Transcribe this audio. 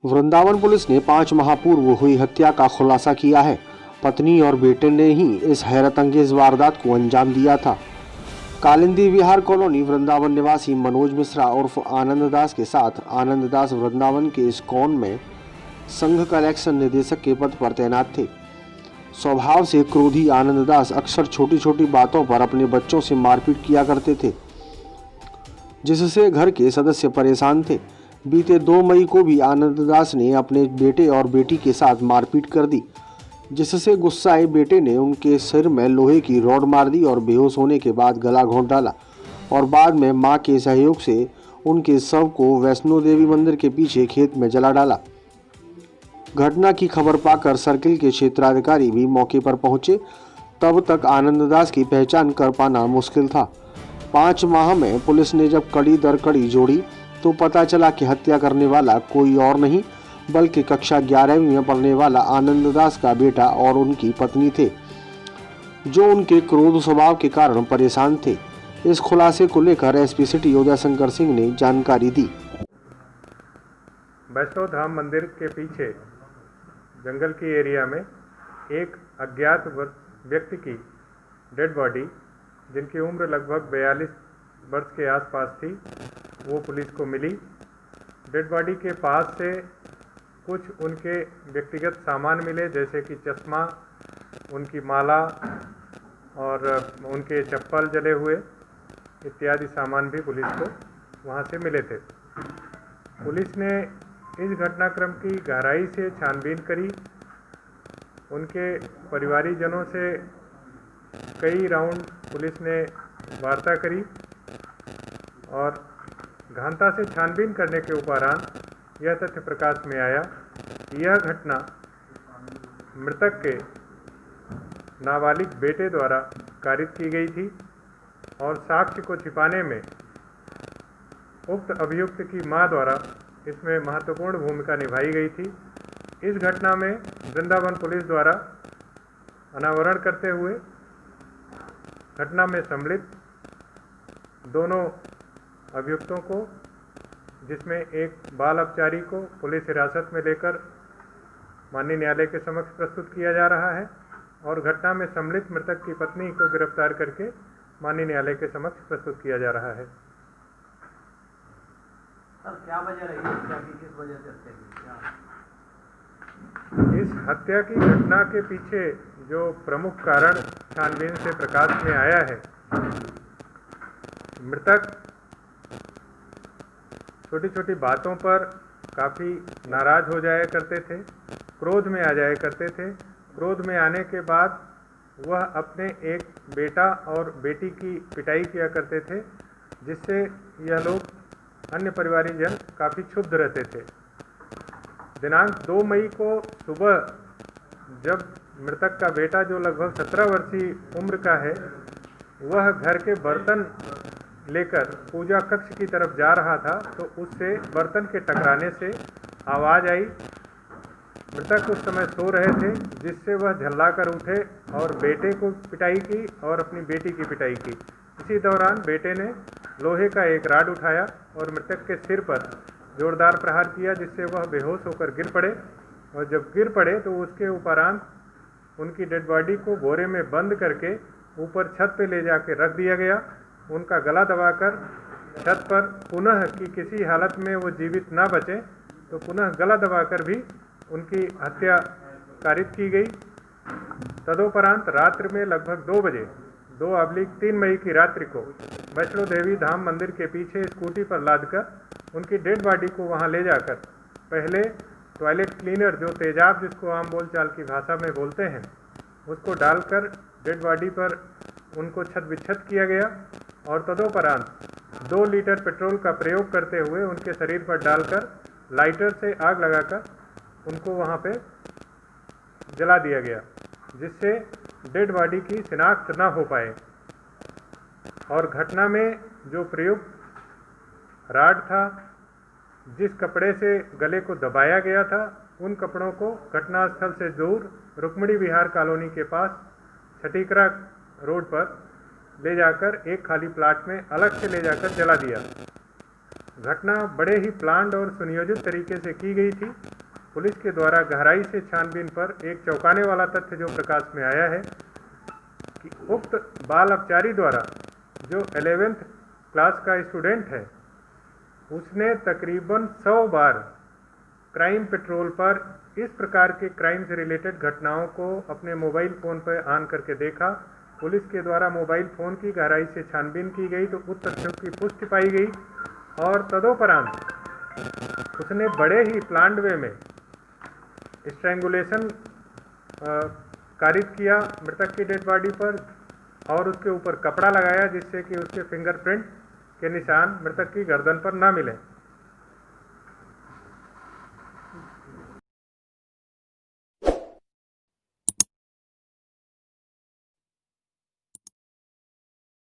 Vrindavan police ने 5 माह पूर्व हुई हत्या का खुलासा किया है। पत्नी और बेटे ने ही इस हैरतअंगेज वारदात को अंजाम दिया था। कालिंदी विहार कॉलोनी वृंदावन निवासी मनोज मिश्रा उर्फ आनंद दास के साथ आनंद दास वृंदावन के इस्कॉन में संघ कलेक्शन निदेशक के पद पर तैनात थे। स्वभाव से क्रोधी आनंद दास अक्सर छोटी छोटी बातों पर अपने बच्चों से मारपीट किया करते थे, जिससे घर के सदस्य परेशान थे। बीते 2 मई को भी आनंद दास ने अपने बेटे और बेटी के साथ मारपीट कर दी, जिससे गुस्साए बेटे ने उनके सिर में लोहे की रॉड मार दी और बेहोश होने के बाद गला घोंट डाला और बाद में मां के सहयोग से उनके शव को वैष्णो देवी मंदिर के पीछे खेत में जला डाला। घटना की खबर पाकर सर्किल के क्षेत्राधिकारी भी मौके पर पहुंचे। तब तक आनंद दास की पहचान कर पाना मुश्किल था। 5 माह में पुलिस ने जब कड़ी दर कड़ी जोड़ी तो पता चला कि हत्या करने वाला कोई और नहीं बल्कि कक्षा 11वीं में पढ़ने वाला आनंद दास का बेटा और उनकी पत्नी थे, जो उनके क्रोध स्वभाव के कारण परेशान थे। इस खुलासे को लेकर एसपी सिटी उदय शंकर सिंह ने जानकारी दी। वैष्णो धाम मंदिर के पीछे जंगल की एरिया में एक अज्ञात व्यक्ति की डेड बॉडी, जिनकी उम्र लगभग 42 वर्ष के आसपास थी, वो पुलिस को मिली। डेड बॉडी के पास से कुछ उनके व्यक्तिगत सामान मिले, जैसे कि चश्मा, उनकी माला और उनके चप्पल जले हुए इत्यादि सामान भी पुलिस को वहाँ से मिले थे। पुलिस ने इस घटनाक्रम की गहराई से छानबीन करी। उनके परिवारीजनों से कई राउंड पुलिस ने वार्ता करी और गहनता से छानबीन करने के उपरांत यह तथ्य प्रकाश में आया कि यह घटना मृतक के नाबालिग बेटे द्वारा कारित की गई थी और साक्ष्य को छिपाने में उक्त अभियुक्त की मां द्वारा इसमें महत्वपूर्ण भूमिका निभाई गई थी। इस घटना में वृंदावन पुलिस द्वारा अनावरण करते हुए घटना में सम्मिलित दोनों अभियुक्तों को, जिसमें एक बाल अपचारी को पुलिस हिरासत में लेकर माननीय न्यायालय के समक्ष प्रस्तुत किया जा रहा है और घटना में सम्मिलित मृतक की पत्नी को गिरफ्तार करके माननीय न्यायालय के समक्ष प्रस्तुत किया जा रहा है। सर, क्या वजह रही हत्या की? किस वजह से हत्या की? इस हत्या की घटना के पीछे जो प्रमुख कारण छानबीन से प्रकाश में आया है, मृतक छोटी छोटी बातों पर काफ़ी नाराज हो जाया करते थे, क्रोध में आ जाया करते थे। क्रोध में आने के बाद वह अपने एक बेटा और बेटी की पिटाई किया करते थे, जिससे यह लोग अन्य परिवारीजन काफ़ी क्षुब्ध रहते थे। दिनांक 2 मई को सुबह जब मृतक का बेटा, जो लगभग 17 वर्षीय उम्र का है, वह घर के बर्तन लेकर पूजा कक्ष की तरफ जा रहा था तो उससे बर्तन के टकराने से आवाज़ आई। मृतक उस समय सो रहे थे, जिससे वह झल्लाकर उठे और बेटे को पिटाई की और अपनी बेटी की पिटाई की। इसी दौरान बेटे ने लोहे का एक राड उठाया और मृतक के सिर पर जोरदार प्रहार किया, जिससे वह बेहोश होकर गिर पड़े और जब गिर पड़े तो उसके उपरांत उनकी डेड बॉडी को बोरे में बंद करके ऊपर छत पे ले जाके रख दिया गया। उनका गला दबाकर छत पर पुनः कि किसी हालत में वो जीवित ना बचे तो पुनः गला दबाकर भी उनकी हत्या कारित की गई। तदोपरांत रात्रि में लगभग 2 बजे 2/3 मई की रात्रि को वैष्णो देवी धाम मंदिर के पीछे स्कूटी पर लादकर उनकी डेड बॉडी को वहां ले जाकर पहले टॉयलेट क्लीनर, जो तेजाब जिसको आम बोलचाल की भाषा में बोलते हैं, उसको डालकर डेड बॉडी पर उनको छत विच्छत किया गया और तदोपरांत 2 लीटर पेट्रोल का प्रयोग करते हुए उनके शरीर पर डालकर लाइटर से आग लगाकर उनको वहां पे जला दिया गया, जिससे डेड बॉडी की शिनाख्त न हो पाए। और घटना में जो प्रयुक्त राड था, जिस कपड़े से गले को दबाया गया था, उन कपड़ों को घटनास्थल से दूर रुक्मिणी विहार कॉलोनी के पास छठीकरा रोड पर ले जाकर एक खाली प्लाट में अलग से ले जाकर जला दिया। घटना बड़े ही प्लान्ड और सुनियोजित तरीके से की गई थी। पुलिस के द्वारा गहराई से छानबीन पर एक चौंकाने वाला तथ्य जो प्रकाश में आया है कि उक्त बाल अपचारी द्वारा जो 11th क्लास का स्टूडेंट है, उसने तकरीबन 100 बार क्राइम पेट्रोल पर इस प्रकार के क्राइम से रिलेटेड घटनाओं को अपने मोबाइल फ़ोन पर ऑन करके देखा। पुलिस के द्वारा मोबाइल फ़ोन की गहराई से छानबीन की गई तो उस तथ्यों की पुष्टि पाई गई और तदोपरांत उसने बड़े ही प्लान्ड वे में स्ट्रैंगुलेशन कारित किया मृतक की डेड बॉडी पर और उसके ऊपर कपड़ा लगाया जिससे कि उसके फिंगरप्रिंट के निशान मृतक की गर्दन पर ना मिले।